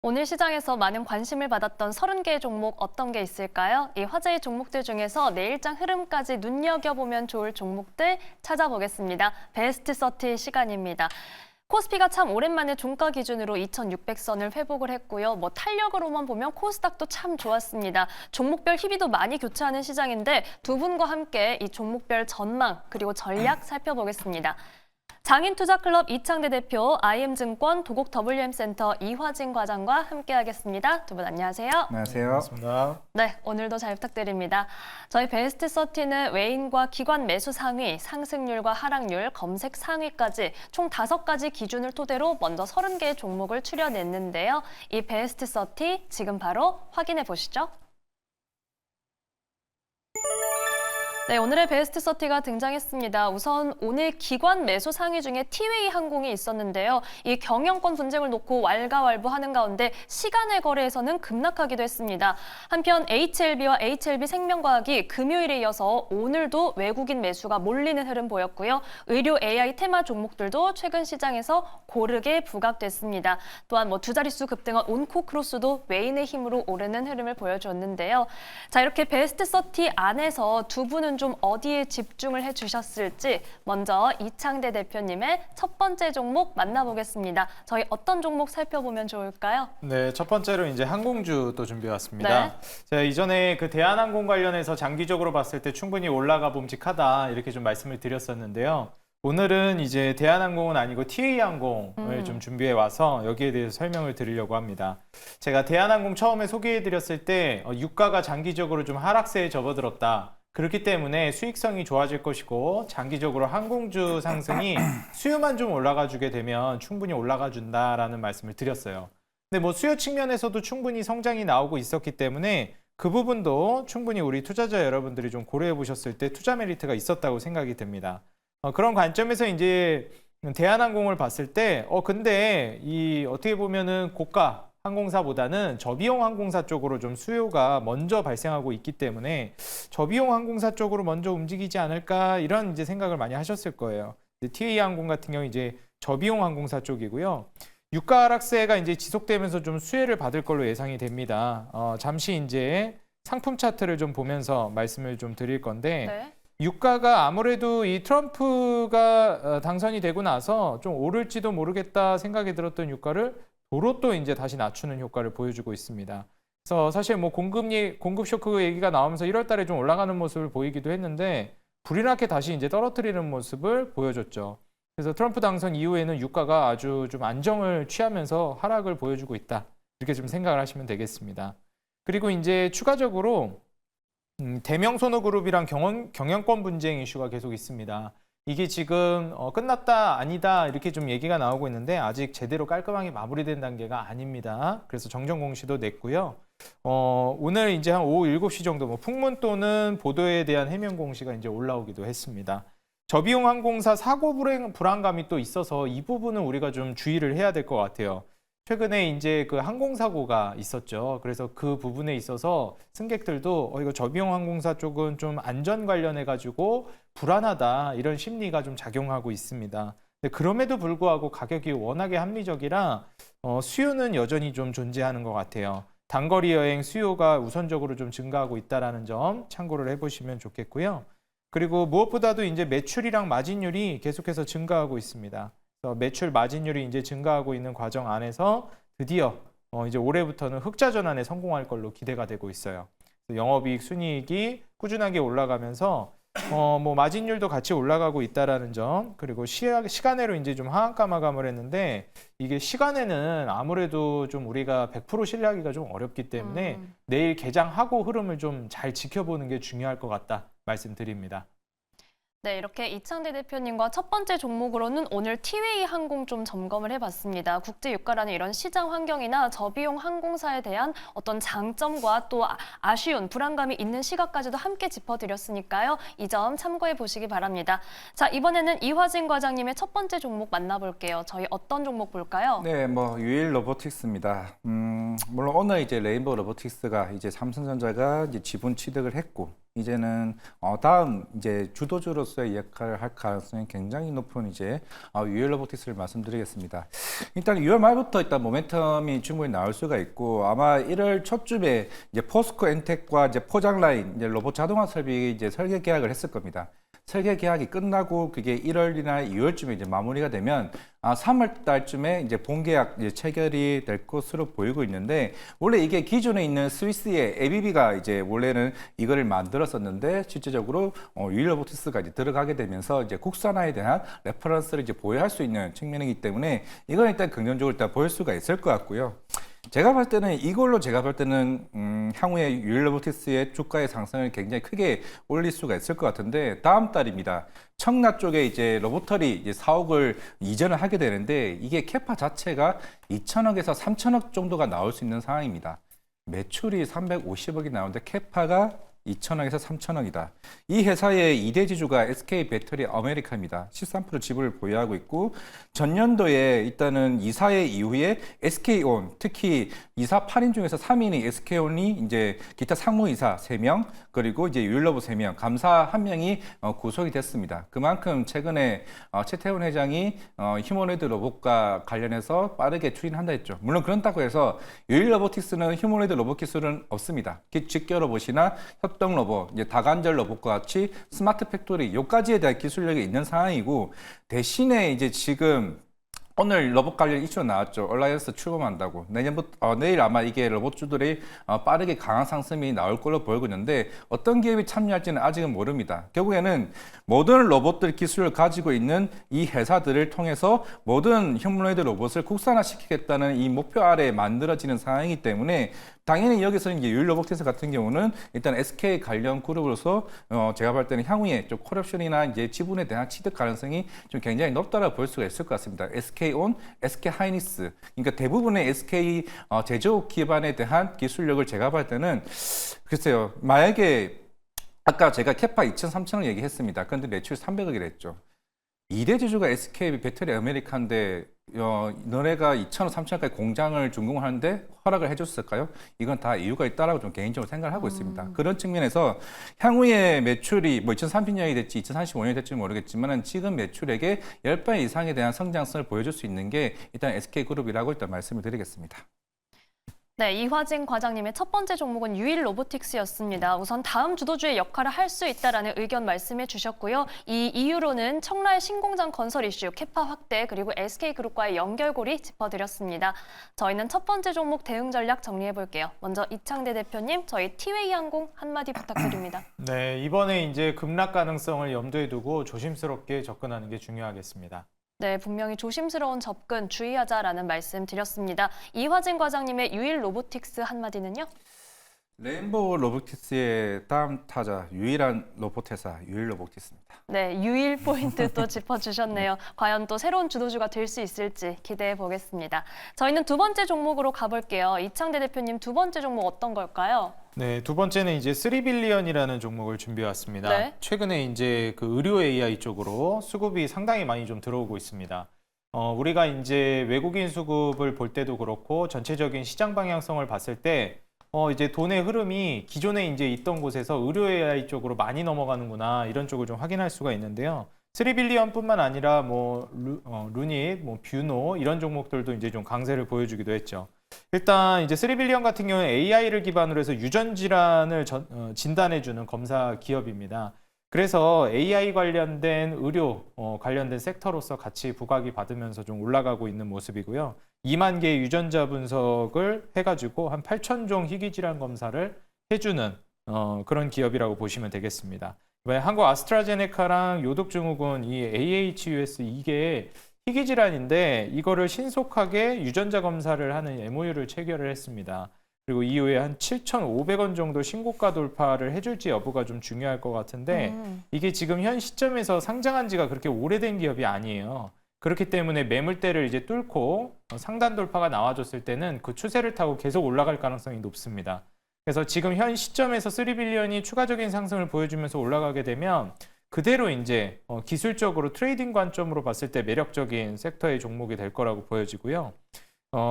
오늘 시장에서 많은 관심을 받았던 30개의 종목 어떤 게 있을까요? 이 화제의 종목들 중에서 내일장 흐름까지 눈여겨보면 좋을 종목들 찾아보겠습니다. 베스트 30 시간입니다. 코스피가 참 오랜만에 종가 기준으로 2,600선을 회복을 했고요. 탄력으로만 보면 코스닥도 참 좋았습니다. 종목별 희비도 많이 교차하는 시장인데 두 분과 함께 이 종목별 전망 그리고 전략 살펴보겠습니다. 장인투자클럽 이창대 대표, IM증권 도곡 WM센터 이화진 과장과 함께하겠습니다. 두 분 안녕하세요. 안녕하세요. 반갑습니다. 네, 오늘도 잘 부탁드립니다. 저희 베스트 30는 외인과 기관 매수 상위, 상승률과 하락률, 검색 상위까지 총 5가지 기준을 토대로 먼저 30개의 종목을 추려냈는데요. 이 베스트 30 지금 바로 확인해 보시죠. 네, 오늘의 베스트 30가 등장했습니다. 우선 오늘 기관 매수 상위 중에 티웨이 항공이 있었는데요. 이 경영권 분쟁을 놓고 왈가왈부하는 가운데 시간의 거래에서는 급락하기도 했습니다. 한편 HLB와 HLB 생명과학이 금요일에 이어서 오늘도 외국인 매수가 몰리는 흐름 보였고요. 의료 AI 테마 종목들도 최근 시장에서 고르게 부각됐습니다. 또한 두 자릿수 급등한 온코크로스도 외인의 힘으로 오르는 흐름을 보여줬는데요. 자, 이렇게 베스트 30 안에서 두 분은 좀 어디에 집중을 해주셨을지 먼저 이창대 대표님의 첫 번째 종목 만나보겠습니다. 저희 어떤 종목 살펴보면 좋을까요? 네, 첫 번째로 이제 항공주 또 준비해왔습니다. 네. 제가 이전에 그 대한항공 관련해서 장기적으로 봤을 때 충분히 올라가 봄직하다 이렇게 좀 말씀을 드렸었는데요. 오늘은 이제 대한항공은 아니고 TA항공을 좀 준비해 와서 여기에 대해서 설명을 드리려고 합니다. 제가 대한항공 처음에 소개해 드렸을 때 유가가 장기적으로 좀 하락세에 접어들었다. 그렇기 때문에 수익성이 좋아질 것이고 장기적으로 항공주 상승이 수요만 좀 올라가 주게 되면 충분히 올라가 준다라는 말씀을 드렸어요. 근데 수요 측면에서도 충분히 성장이 나오고 있었기 때문에 그 부분도 충분히 우리 투자자 여러분들이 좀 고려해 보셨을 때 투자 메리트가 있었다고 생각이 됩니다. 그런 관점에서 이제 대한항공을 봤을 때 근데 이 어떻게 보면은 고가 항공사보다는 저비용 항공사 쪽으로 좀 수요가 먼저 발생하고 있기 때문에 저비용 항공사 쪽으로 먼저 움직이지 않을까 이런 이제 생각을 많이 하셨을 거예요. TA 항공 같은 경우 이제 저비용 항공사 쪽이고요. 유가 하락세가 이제 지속되면서 좀 수혜를 받을 걸로 예상이 됩니다. 잠시 이제 상품 차트를 좀 보면서 말씀을 좀 드릴 건데 네. 유가가 아무래도 이 트럼프가 당선이 되고 나서 좀 오를지도 모르겠다 생각이 들었던 유가를 도로 또 이제 다시 낮추는 효과를 보여주고 있습니다. 그래서 사실 공급 쇼크 얘기가 나오면서 1월 달에 좀 올라가는 모습을 보이기도 했는데 불이 나게 다시 이제 떨어뜨리는 모습을 보여줬죠. 그래서 트럼프 당선 이후에는 유가가 아주 좀 안정을 취하면서 하락을 보여주고 있다. 이렇게 좀 생각을 하시면 되겠습니다. 그리고 이제 추가적으로 대명손호그룹이랑 경영권 분쟁 이슈가 계속 있습니다. 이게 지금 끝났다 아니다 이렇게 좀 얘기가 나오고 있는데 아직 제대로 깔끔하게 마무리된 단계가 아닙니다. 그래서 정정 공시도 냈고요. 오늘 이제 한 오후 7시 정도 풍문 또는 보도에 대한 해명 공시가 이제 올라오기도 했습니다. 저비용 항공사 사고 불안감이 또 있어서 이 부분은 우리가 좀 주의를 해야 될 것 같아요. 최근에 이제 그 항공사고가 있었죠. 그래서 그 부분에 있어서 승객들도 이거 저비용 항공사 쪽은 좀 안전 관련해가지고 불안하다 이런 심리가 좀 작용하고 있습니다. 근데 그럼에도 불구하고 가격이 워낙에 합리적이라 수요는 여전히 좀 존재하는 것 같아요. 단거리 여행 수요가 우선적으로 좀 증가하고 있다는 점 참고를 해보시면 좋겠고요. 그리고 무엇보다도 이제 매출이랑 마진율이 계속해서 증가하고 있습니다. 매출 마진율이 이제 증가하고 있는 과정 안에서 드디어 이제 올해부터는 흑자 전환에 성공할 걸로 기대가 되고 있어요. 영업이익, 순이익이 꾸준하게 올라가면서 마진율도 같이 올라가고 있다라는 점, 그리고 시간외로 이제 좀 하한가 마감을 했는데 이게 시간에는 아무래도 좀 우리가 100% 신뢰하기가 좀 어렵기 때문에 내일 개장하고 흐름을 좀 잘 지켜보는 게 중요할 것 같다 말씀드립니다. 네, 이렇게 이창대 대표님과 첫 번째 종목으로는 오늘 티웨이 항공 좀 점검을 해봤습니다. 국제 유가라는 이런 시장 환경이나 저비용 항공사에 대한 어떤 장점과 또 아쉬운 불안감이 있는 시각까지도 함께 짚어드렸으니까요. 이 점 참고해 보시기 바랍니다. 자, 이번에는 이화진 과장님의 첫 번째 종목 만나볼게요. 저희 어떤 종목 볼까요? 네, 유일 로보틱스입니다. 물론 오늘 이제 레인보우 로보틱스가 이제 삼성전자가 이제 지분 취득을 했고 이제는 다음 이제 주도주로서의 역할을 할 가능성이 굉장히 높은 이제 UL 로보틱스를 말씀드리겠습니다. 일단 6월 말부터 일단 모멘텀이 충분히 나올 수가 있고 아마 1월 초쯤에 이제 포스코 엔텍과 이제 포장 라인 이제 로봇 자동화 설비 이제 설계 계약을 했을 겁니다. 설계 계약이 끝나고 그게 1월이나 2월쯤에 이제 마무리가 되면 3월 달쯤에 이제 본계약 이제 체결이 될 것으로 보이고 있는데 원래 이게 기존에 있는 스위스의 ABB가 이제 원래는 이거를 만들었었는데 실제적으로 UL 로보틱스가 이제 들어가게 되면서 이제 국산화에 대한 레퍼런스를 이제 보유할 수 있는 측면이기 때문에 이건 일단 긍정적으로 일단 보일 수가 있을 것 같고요. 제가 볼 때는 이걸로 제가 볼 때는 향후에 UL 로보틱스의 주가의 상승을 굉장히 크게 올릴 수가 있을 것 같은데 다음 달입니다. 청라 쪽에 이제 로보터리 이제 사옥을 이전을 하게 되는데 이게 캐파 자체가 2천억에서 3천억 정도가 나올 수 있는 상황입니다. 매출이 350억이 나오는데 캐파가 2천억에서 3천억이다. 이 회사의 2대 지주가 SK 배터리 아메리카입니다. 13% 지분을 보유하고 있고 전년도에 일단은 이사회 이후에 SK온 특히 이사 8인 중에서 3인이 SK온이 이제 기타 상무이사 3명 그리고 이제 유일러브 3명 감사 1명이 구속이 됐습니다. 그만큼 최근에 최태원 회장이 휴머노이드 로봇과 관련해서 빠르게 추진한다 했죠. 물론 그렇다고 해서 유일 로보틱스는 휴머노이드 로봇 기술은 없습니다. 직결 로봇이나 협동 로봇, 이제 다관절 로봇과 같이 스마트 팩토리 요까지에 대한 기술력이 있는 상황이고 대신에 이제 지금 오늘 로봇 관련 이슈가 나왔죠. 얼라이언스 출범한다고. 내일 아마 이게 로봇주들이 빠르게 강한 상승이 나올 걸로 보이고 있는데 어떤 기업이 참여할지는 아직은 모릅니다. 결국에는 모든 로봇들 기술을 가지고 있는 이 회사들을 통해서 모든 휴머노이드 로봇을 국산화시키겠다는 이 목표 아래 만들어지는 상황이기 때문에 당연히 여기서는 이제 유일 로보틱스 같은 경우는 일단 SK 관련 그룹으로서 제가 볼 때는 향후에 좀 콜옵션이나 이제 지분에 대한 취득 가능성이 좀 굉장히 높다고 볼 수가 있을 것 같습니다. SK온, SK 하이닉스, 그러니까 대부분의 SK 제조업 기반에 대한 기술력을 제가 볼 때는 글쎄요, 만약에 아까 제가 캐파 2천, 3천억 얘기했습니다. 그런데 매출 300억이라 했죠. 2대 지주가 SK 배터리 아메리카인데 너네가 2천억, 3천억까지 공장을 준공하는데 허락을 해줬을까요? 이건 다 이유가 있다라고 좀 개인적으로 생각을 하고 있습니다. 그런 측면에서 향후에 매출이 뭐 2030년이 될지 2035년이 될지 모르겠지만 지금 매출액의 10배 이상에 대한 성장성을 보여줄 수 있는 게 일단 SK그룹이라고 일단 말씀을 드리겠습니다. 네, 이화진 과장님의 첫 번째 종목은 유일 로보틱스였습니다. 우선 다음 주도주의 역할을 할 수 있다라는 의견 말씀해 주셨고요. 이 이유로는 청라의 신공장 건설 이슈, 캐파 확대, 그리고 SK그룹과의 연결고리 짚어드렸습니다. 저희는 첫 번째 종목 대응 전략 정리해 볼게요. 먼저 이창대 대표님, 저희 티웨이 항공 한마디 부탁드립니다. 네, 이번에 이제 급락 가능성을 염두에 두고 조심스럽게 접근하는 게 중요하겠습니다. 네, 분명히 조심스러운 접근 주의하자라는 말씀 드렸습니다. 이화진 과장님의 유일 로보틱스 한마디는요? 레인보우 로보틱스의 다음 타자 유일한 로봇 회사 유일 로보틱스입니다. 네, 유일 포인트 또 짚어주셨네요. 과연 또 새로운 주도주가 될 수 있을지 기대해 보겠습니다. 저희는 두 번째 종목으로 가볼게요. 이창대 대표님 두 번째 종목 어떤 걸까요? 네, 두 번째는 이제 3빌리언이라는 종목을 준비해 왔습니다. 네. 최근에 이제 그 의료 AI 쪽으로 수급이 상당히 많이 좀 들어오고 있습니다. 우리가 이제 외국인 수급을 볼 때도 그렇고 전체적인 시장 방향성을 봤을 때 이제 돈의 흐름이 기존에 이제 있던 곳에서 의료 AI 쪽으로 많이 넘어가는구나 이런 쪽을 좀 확인할 수가 있는데요. 3빌리언뿐만 아니라 뭐 루닛, 뭐 뷰노 이런 종목들도 이제 좀 강세를 보여주기도 했죠. 일단 이제 3빌리언 같은 경우는 AI를 기반으로 해서 유전 질환을 진단해주는 검사 기업입니다. 그래서 AI 관련된 의료 관련된 섹터로서 같이 부각이 받으면서 좀 올라가고 있는 모습이고요. 2만 개의 유전자 분석을 해가지고 한 8,000종 희귀질환 검사를 해주는 그런 기업이라고 보시면 되겠습니다. 이번에 한국 아스트라제네카랑 요독증후군 이 AHUS 이게 희귀질환인데 이거를 신속하게 유전자 검사를 하는 MOU를 체결을 했습니다. 그리고 이후에 한 7,500원 정도 신고가 돌파를 해줄지 여부가 좀 중요할 것 같은데 이게 지금 현 시점에서 상장한 지가 그렇게 오래된 기업이 아니에요. 그렇기 때문에 매물대를 이제 뚫고 상단 돌파가 나와줬을 때는 그 추세를 타고 계속 올라갈 가능성이 높습니다. 그래서 지금 현 시점에서 3빌리언이 추가적인 상승을 보여주면서 올라가게 되면 그대로 이제 기술적으로 트레이딩 관점으로 봤을 때 매력적인 섹터의 종목이 될 거라고 보여지고요.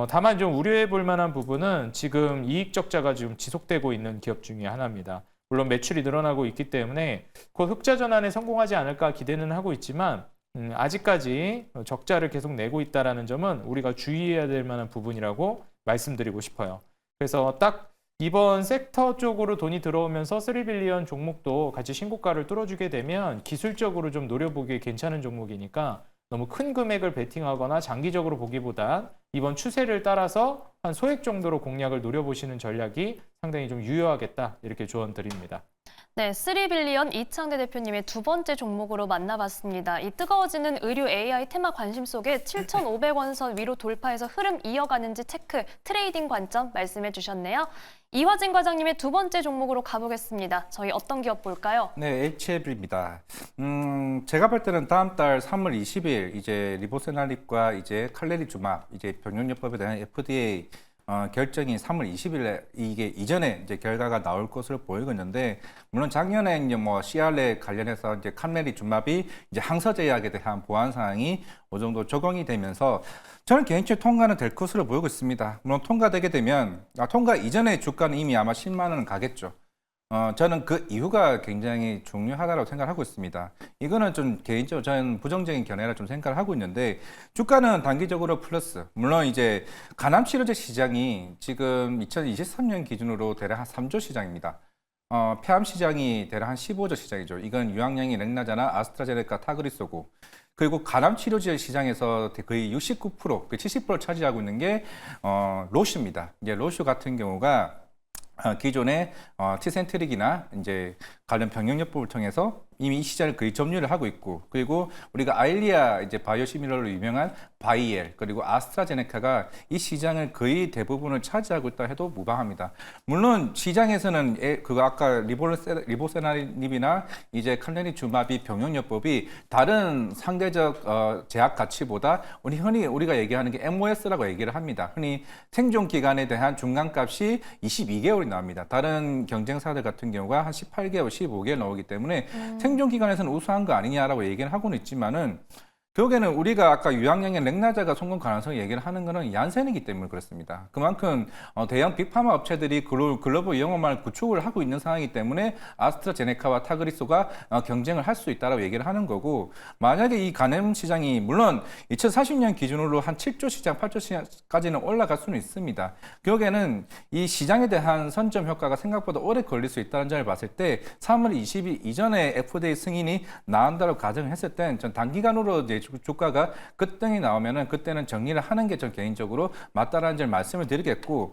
다만 좀 우려해 볼 만한 부분은 지금 이익 적자가 지금 지속되고 있는 기업 중에 하나입니다. 물론 매출이 늘어나고 있기 때문에 곧 흑자 전환에 성공하지 않을까 기대는 하고 있지만 아직까지 적자를 계속 내고 있다는 점은 우리가 주의해야 될 만한 부분이라고 말씀드리고 싶어요. 그래서 딱 이번 섹터 쪽으로 돈이 들어오면서 3빌리언 종목도 같이 신고가를 뚫어주게 되면 기술적으로 좀 노려보기에 괜찮은 종목이니까 너무 큰 금액을 베팅하거나 장기적으로 보기보다 이번 추세를 따라서 한 소액 정도로 공략을 노려보시는 전략이 상당히 좀 유효하겠다 이렇게 조언 드립니다. 네, 3빌리언 이창대 대표님의 두 번째 종목으로 만나봤습니다. 이 뜨거워지는 의류 AI 테마 관심 속에 7,500원 선 위로 돌파해서 흐름 이어가는지 체크, 트레이딩 관점 말씀해 주셨네요. 이화진 과장님의 두 번째 종목으로 가보겠습니다. 저희 어떤 기업 볼까요? 네, HLB입니다. 제가 볼 때는 다음 달 3월 20일 이제 리보세나립과 이제 칼레리 주막 이제 병용요법에 대한 FDA 결정이 3월 20일에 이게 이전에 이제 결과가 나올 것으로 보이고 있는데, 물론 작년에 이제 뭐 CR에 관련해서 이제 칼레리 주막이 이제 항서제약에 대한 보안 사항이 어느 정도 적용이 되면서 저는 개인적으로 통과는 될 것으로 보이고 있습니다. 물론 통과되게 되면 통과 이전에 주가는 이미 아마 10만 원은 가겠죠. 저는 그 이유가 굉장히 중요하다고 생각하고 있습니다. 이거는 좀 개인적으로 저는 부정적인 견해라 좀 생각을 하고 있는데, 주가는 단기적으로 플러스. 물론 이제 간암치료제 시장이 지금 2023년 기준으로 대략 한 3조 시장입니다. 폐암 시장이 대략 한 15조 시장이죠. 이건 유황약이 렉나자나 아스트라제네카, 타그리소고. 그리고 간암치료제 시장에서 거의 69%, 70%를 차지하고 있는 게 로슈입니다. 이제 로슈 같은 경우가 기존의 티센트릭이나 이제 관련 병용요법을 통해서 이미 이 시장을 거의 점유를 하고 있고, 그리고 우리가 아일리아 이제 바이오시밀러로 유명한 바이엘 그리고 아스트라제네카가 이 시장을 거의 대부분을 차지하고 있다 해도 무방합니다. 물론 시장에서는 그거 아까 리보세나립이나 이제 칼레니주마비 병용요법이 다른 상대적 제약 가치보다 흔히 우리가 얘기하는 게 MOS라고 얘기를 합니다. 흔히 생존 기간에 대한 중간값이 22개월이 나옵니다. 다른 경쟁사들 같은 경우가 한 18개월, 15개월 나오기 때문에 생존 기간에서는 우수한 거 아니냐라고 얘기를 하고는 있지만은, 결국에는 우리가 아까 유황약의 렉나자가 성공 가능성을 얘기를 하는 거는 얀센이기 때문에 그렇습니다. 그만큼 대형 빅파마 업체들이 글로벌 영업망을 구축을 하고 있는 상황이기 때문에 아스트라제네카와 타그리소가 경쟁을 할 수 있다라고 얘기를 하는 거고, 만약에 이 간암 시장이 물론 2040년 기준으로 한 7조 시장, 8조 시장까지는 올라갈 수는 있습니다. 결국에는 이 시장에 대한 선점 효과가 생각보다 오래 걸릴 수 있다는 점을 봤을 때 3월 20일 이전에 FDA 승인이 나온다고 가정을 했을 땐 전 단기간으로 이제 주가가 급등이 나오면은 그때는 정리를 하는 게 전 개인적으로 맞다라는 점 말씀을 드리겠고,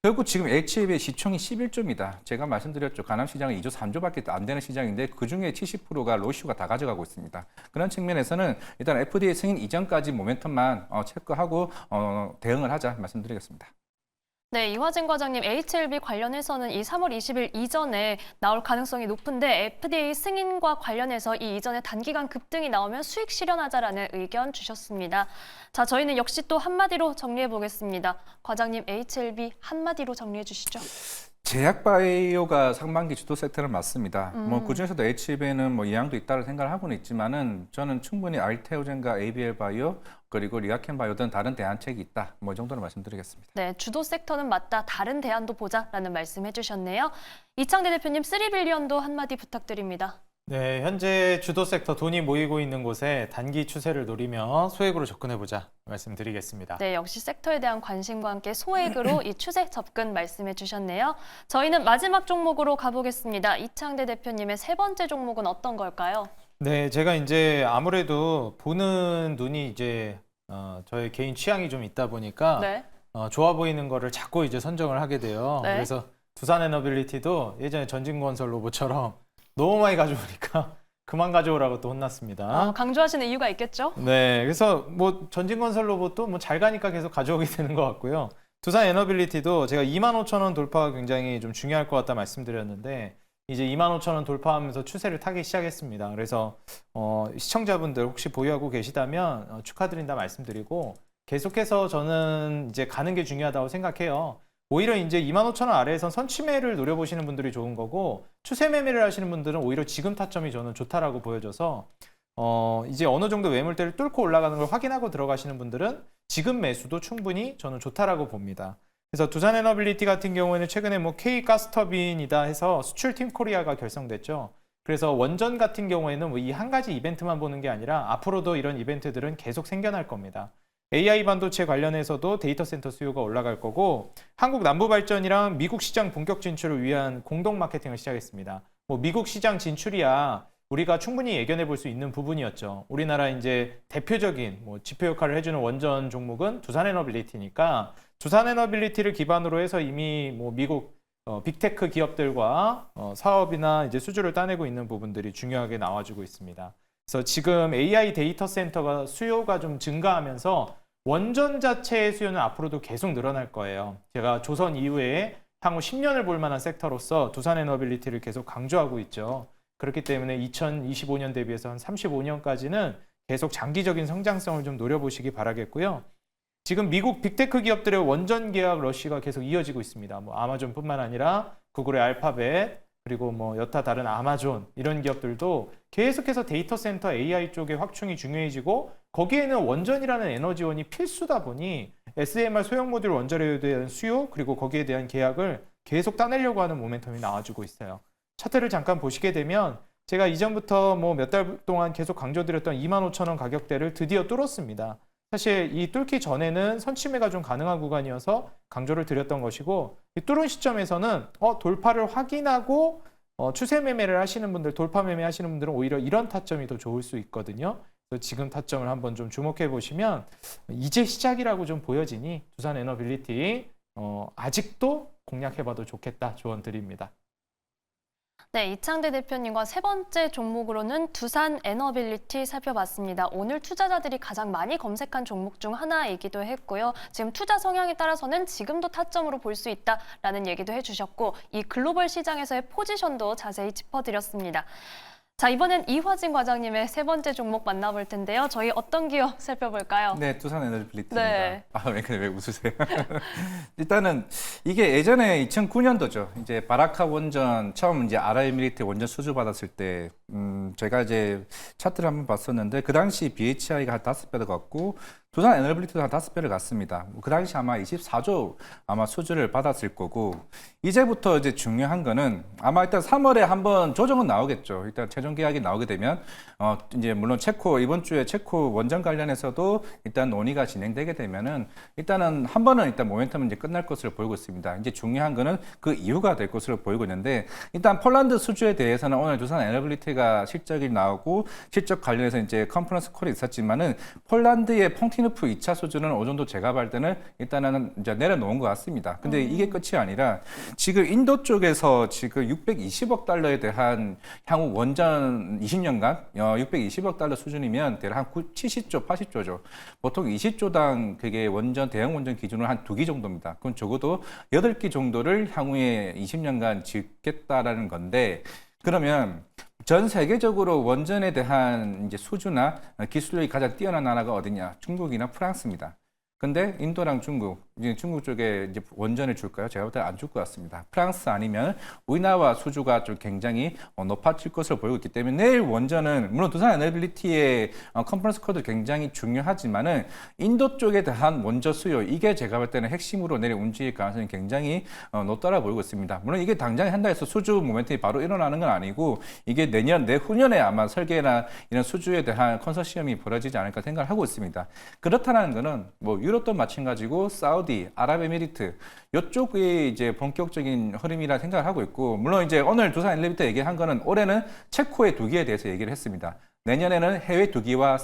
결국 지금 HLB의 시총이 11조입니다. 제가 말씀드렸죠. 간암 시장은 2조, 3조밖에 안 되는 시장인데 그중에 70%가 로슈가 다 가져가고 있습니다. 그런 측면에서는 일단 FDA 승인 이전까지 모멘텀만 체크하고 대응을 하자 말씀드리겠습니다. 네, 이화진 과장님, HLB 관련해서는 이 3월 20일 이전에 나올 가능성이 높은데 FDA 승인과 관련해서 이 이전에 단기간 급등이 나오면 수익 실현하자라는 의견 주셨습니다. 자, 저희는 역시 또 한마디로 정리해 보겠습니다. 과장님, HLB 한마디로 정리해 주시죠. 제약바이오가 상반기 주도 섹터는 맞습니다. 뭐 그중에서도 HB는 뭐 영향도 있다고 생각을 하고는 있지만은 저는 충분히 알테오젠과 ABL 바이오 그리고 리아켄 바이오 등 다른 대안책이 있다. 뭐 이 정도로 말씀드리겠습니다. 네, 주도 섹터는 맞다. 다른 대안도 보자라는 말씀해 주셨네요. 이창대 대표님, 3빌리언도 한마디 부탁드립니다. 네, 현재 주도 섹터 돈이 모이고 있는 곳에 단기 추세를 노리며 소액으로 접근해보자 말씀드리겠습니다. 네, 역시 섹터에 대한 관심과 함께 소액으로 이 추세 접근 말씀해 주셨네요. 저희는 마지막 종목으로 가보겠습니다. 이창대 대표님의 세 번째 종목은 어떤 걸까요? 네, 제가 이제 아무래도 보는 눈이 이제 저의 개인 취향이 좀 있다 보니까 네. 좋아 보이는 거를 자꾸 이제 선정을 하게 돼요. 네. 그래서 두산에너빌리티도 예전에 전진건설 로봇처럼 너무 많이 가져오니까 그만 가져오라고 또 혼났습니다. 강조하시는 이유가 있겠죠? 네, 그래서 뭐 전진건설 로봇도 뭐 잘 가니까 계속 가져오게 되는 것 같고요. 두산에너빌리티도 제가 25,000원 돌파가 굉장히 좀 중요할 것 같다 말씀드렸는데 이제 25,000원 돌파하면서 추세를 타기 시작했습니다. 그래서 시청자분들 혹시 보유하고 계시다면 축하드린다 말씀드리고, 계속해서 저는 이제 가는 게 중요하다고 생각해요. 오히려 이제 25,000원 아래에선 선취매를 노려보시는 분들이 좋은 거고, 추세 매매를 하시는 분들은 오히려 지금 타점이 저는 좋다라고 보여져서 이제 어느 정도 매물대를 뚫고 올라가는 걸 확인하고 들어가시는 분들은 지금 매수도 충분히 저는 좋다라고 봅니다. 그래서 두산에너빌리티 같은 경우에는 최근에 뭐 K가스터빈이다 해서 수출팀 코리아가 결성됐죠. 그래서 원전 같은 경우에는 뭐 이 한 가지 이벤트만 보는 게 아니라 앞으로도 이런 이벤트들은 계속 생겨날 겁니다. AI 반도체 관련해서도 데이터 센터 수요가 올라갈 거고, 한국 남부 발전이랑 미국 시장 본격 진출을 위한 공동 마케팅을 시작했습니다. 뭐 미국 시장 진출이야 우리가 충분히 예견해 볼 수 있는 부분이었죠. 우리나라 이제 대표적인 뭐 지표 역할을 해주는 원전 종목은 두산에너빌리티니까, 두산에너빌리티를 기반으로 해서 이미 뭐 미국 빅테크 기업들과 사업이나 이제 수주를 따내고 있는 부분들이 중요하게 나와주고 있습니다. 그래서 지금 AI 데이터 센터가 수요가 좀 증가하면서 원전 자체의 수요는 앞으로도 계속 늘어날 거예요. 제가 조선 이후에 향후 10년을 볼 만한 섹터로서 두산에너빌리티를 계속 강조하고 있죠. 그렇기 때문에 2025년 대비해서 한 35년까지는 계속 장기적인 성장성을 좀 노려보시기 바라겠고요. 지금 미국 빅테크 기업들의 원전 계약 러시가 계속 이어지고 있습니다. 뭐 아마존뿐만 아니라 구글의 알파벳, 그리고 뭐 여타 다른 아마존 이런 기업들도 계속해서 데이터 센터 AI 쪽의 확충이 중요해지고, 거기에는 원전이라는 에너지원이 필수다 보니 SMR 소형 모듈 원자로에 대한 수요, 그리고 거기에 대한 계약을 계속 따내려고 하는 모멘텀이 나와주고 있어요. 차트를 잠깐 보시게 되면 제가 이전부터 뭐 몇 달 동안 계속 강조드렸던 25,000원 가격대를 드디어 뚫었습니다. 사실 이 뚫기 전에는 선취매가 좀 가능한 구간이어서 강조를 드렸던 것이고, 이 뚫은 시점에서는 돌파를 확인하고 추세 매매를 하시는 분들, 돌파 매매 하시는 분들은 오히려 이런 타점이 더 좋을 수 있거든요. 그래서 지금 타점을 한번 좀 주목해 보시면 이제 시작이라고 좀 보여지니 두산에너빌리티 아직도 공략해봐도 좋겠다 조언 드립니다. 네, 이창대 대표님과 세 번째 종목으로는 두산에너빌리티 살펴봤습니다. 오늘 투자자들이 가장 많이 검색한 종목 중 하나이기도 했고요. 지금 투자 성향에 따라서는 지금도 타점으로 볼 수 있다라는 얘기도 해주셨고, 이 글로벌 시장에서의 포지션도 자세히 짚어드렸습니다. 자, 이번엔 이화진 과장님의 세 번째 종목 만나볼 텐데요. 저희 어떤 기업 살펴볼까요? 네, 두산에너빌리티입니다. 네. 왜 웃으세요? 일단은 이게 예전에 2009년도죠. 이제 바라카 원전 처음 이제 아랍에미리트 원전 수주 받았을 때, 제가 이제 차트를 한번 봤었는데, 그 당시 BHI가 한 5배를 갔고 두산에너빌리티도 한 5배를 갔습니다. 그 당시 아마 24조 아마 수주를 받았을 거고, 이제부터 이제 중요한 거는 아마 일단 3월에 한번 조정은 나오겠죠. 일단 최종 계약이 나오게 되면 이제 물론 이번 주에 체코 원전 관련해서도 일단 논의가 진행되게 되면은 일단은 한 번은 일단 모멘텀은 이제 끝날 것으로 보이고 있습니다. 이제 중요한 거는 그 이유가 될 것으로 보이고 있는데, 일단 폴란드 수주에 대해서는 오늘 두산에너빌리티가 실적이 나오고 실적 관련해서 이제 컨퍼런스 콜이 있었지만은 폴란드의 퐁티누프 2차 수주는 어느 정도 제가 볼 때는 일단은 이제 내려놓은 것 같습니다. 근데 이게 끝이 아니라 지금 인도 쪽에서 지금 620억 달러에 대한 향후 원전 20년간 620억 달러 수준이면 대략 한 70조, 80조죠. 보통 20조당 그게 대형 원전 기준으로 한 2기 정도입니다. 그럼 적어도 8기 정도를 향후에 20년간 짓겠다라는 건데, 그러면 전 세계적으로 원전에 대한 이제 수주나 기술력이 가장 뛰어난 나라가 어디냐? 중국이나 프랑스입니다. 근데 인도랑 중국 쪽에 이제 원전을 줄까요? 제가 볼 때 안 줄 것 같습니다. 프랑스 아니면 우리나라 수주가 좀 굉장히 높아질 것으로 보이고 있기 때문에 내일 원전은 물론 두산에너빌리티의 컨퍼런스 콜도 굉장히 중요하지만은 인도 쪽에 대한 원전 수요, 이게 제가 볼 때는 핵심으로 내일 움직일 가능성이 굉장히 높다라 보이고 있습니다. 물론 이게 당장 한다 해서 수주 모멘텀이 바로 일어나는 건 아니고, 이게 내후년에 아마 설계나 이런 수주에 대한 컨소시엄이 벌어지지 않을까 생각을 하고 있습니다. 그렇다는 거는 뭐 유럽도 마찬가지고 사우디, 아랍에미리트 이쪽이 이제 본격적인 흐름이라 생각을 하고 있고, 물론 이제 오늘 두산에너빌리티 얘기한 거는 올해는 체코의 2기에 대해서 얘기를 했습니다. 내년에는 해외 2기와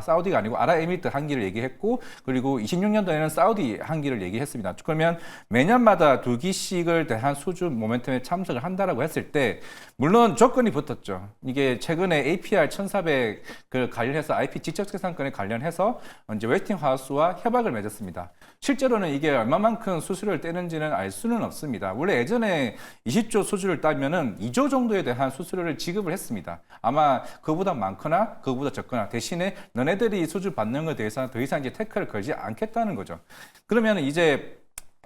사우디가 아니고 아랍에미리트 1기를 얘기했고, 그리고 26년도에는 사우디 1기를 얘기했습니다. 그러면 매년마다 2기씩을 대한 수주 모멘텀에 참석을 한다라고 했을 때, 물론 조건이 붙었죠. 이게 최근에 APR 1400 관련해서 IP 지적재산권에 관련해서 이제 웨스팅하우스와 협약을 맺었습니다. 실제로는 이게 얼마만큼 수수료를 떼는지는 알 수는 없습니다. 원래 예전에 20조 수주를 따면은 2조 정도에 대한 수수료를 지급을 했습니다. 아마 그보다 많거나 그보다 적거나, 대신에 너네들이 수주 받는 것에 대해서 더 이상 이제 태클을 걸지 않겠다는 거죠. 그러면 이제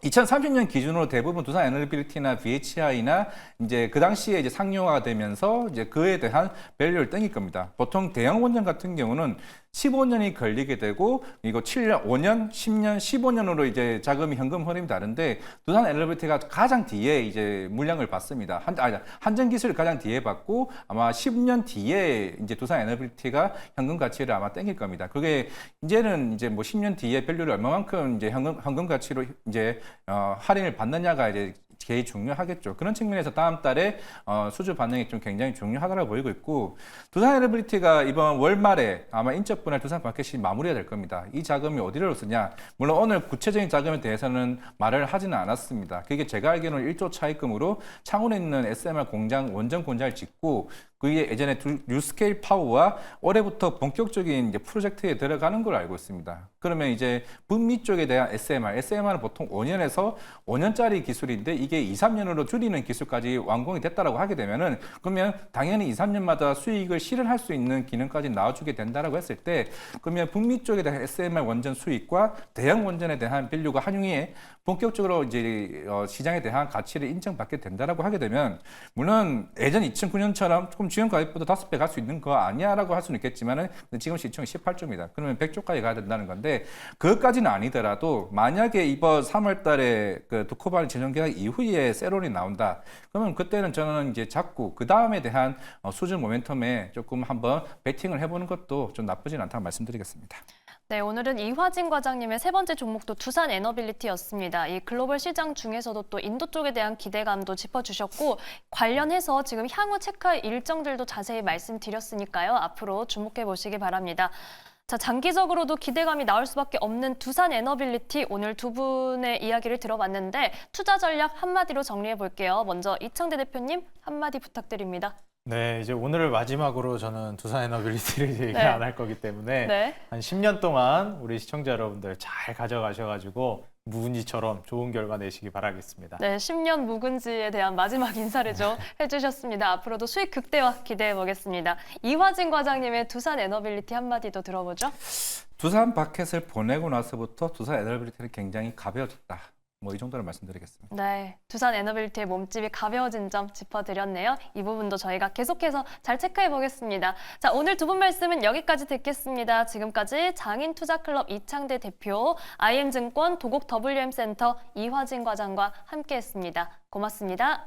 2030년 기준으로 대부분 두산 에너빌리티나 VHI나 이제 그 당시에 이제 상용화가 되면서 이제 그에 대한 밸류를 땡길 겁니다. 보통 대형 원전 같은 경우는 15년이 걸리게 되고 이거 7년, 5년, 10년, 15년으로 이제 자금이 현금 흐름이 다른데 두산 에너빌리티가 가장 뒤에 이제 물량을 받습니다. 한전 기술을 가장 뒤에 받고 아마 10년 뒤에 이제 두산 에너빌리티가 현금 가치를 아마 땡길 겁니다. 그게 이제는 이제 뭐 10년 뒤에 밸류를 얼마만큼 이제 현금 가치로 이제 할인을 받느냐가 이제 제일 중요하겠죠. 그런 측면에서 다음 달에 수주 반응이 좀 굉장히 중요하다고 보이고 있고 두산 에너빌리티가 이번 월 말에 아마 인적 분할 두산 마켓이 마무리가 될 겁니다. 이 자금이 어디로 쓰냐? 물론 오늘 구체적인 자금에 대해서는 말을 하지는 않았습니다. 그게 제가 알기로는 1조 차입금으로 창원에 있는 SMR 공장 원전 공장을 짓고 그게 예전에 뉴스케일 파워와 올해부터 본격적인 이제 프로젝트에 들어가는 걸 알고 있습니다. 그러면 이제 북미 쪽에 대한 SMR은 보통 5년에서 5년짜리 기술인데 이게 2, 3년으로 줄이는 기술까지 완공이 됐다라고 하게 되면은 그러면 당연히 2, 3년마다 수익을 실현할 수 있는 기능까지 나와주게 된다라고 했을 때 그러면 북미 쪽에 대한 SMR 원전 수익과 대형 원전에 대한 밸류가 한용이 본격적으로 이제 시장에 대한 가치를 인정받게 된다라고 하게 되면 물론 예전 2009년처럼 조금 지금 가격보다 5배 갈 수 있는 거 아니야라고 할 수는 있겠지만은 지금 시총이 18조입니다. 그러면 100조까지 가야 된다는 건데 그것까지는 아니더라도 만약에 이번 3월달에 그 두코발 재정 계약 이후에 세론이 나온다. 그러면 그때는 저는 이제 자꾸 그 다음에 대한 수준 모멘텀에 조금 한번 베팅을 해보는 것도 좀 나쁘진 않다고 말씀드리겠습니다. 네, 오늘은 이화진 과장님의 세 번째 종목도 두산 에너빌리티였습니다. 이 글로벌 시장 중에서도 또 인도 쪽에 대한 기대감도 짚어주셨고 관련해서 지금 향후 체크할 일정들도 자세히 말씀드렸으니까요. 앞으로 주목해 보시기 바랍니다. 자, 장기적으로도 기대감이 나올 수밖에 없는 두산 에너빌리티 오늘 두 분의 이야기를 들어봤는데 투자 전략 한마디로 정리해 볼게요. 먼저 이창대 대표님 한마디 부탁드립니다. 네, 이제 오늘을 마지막으로 저는 두산 에너빌리티를 얘기 안 할 거기 때문에 네. 한 10년 동안 우리 시청자 여러분들 잘 가져가셔가지고 묵은지처럼 좋은 결과 내시기 바라겠습니다. 네, 10년 묵은지에 대한 마지막 인사를 좀 해주셨습니다. 앞으로도 수익 극대화 기대해 보겠습니다. 이화진 과장님의 두산 에너빌리티 한마디 더 들어보죠. 두산 바켓을 보내고 나서부터 두산 에너빌리티는 굉장히 가벼워졌다. 뭐 이 정도로 말씀드리겠습니다. 네, 두산 에너빌리티의 몸집이 가벼워진 점 짚어드렸네요. 이 부분도 저희가 계속해서 잘 체크해 보겠습니다. 자, 오늘 두 분 말씀은 여기까지 듣겠습니다. 지금까지 장인투자클럽 이창대 대표, IM증권 도곡 WM센터 이화진 과장과 함께했습니다. 고맙습니다.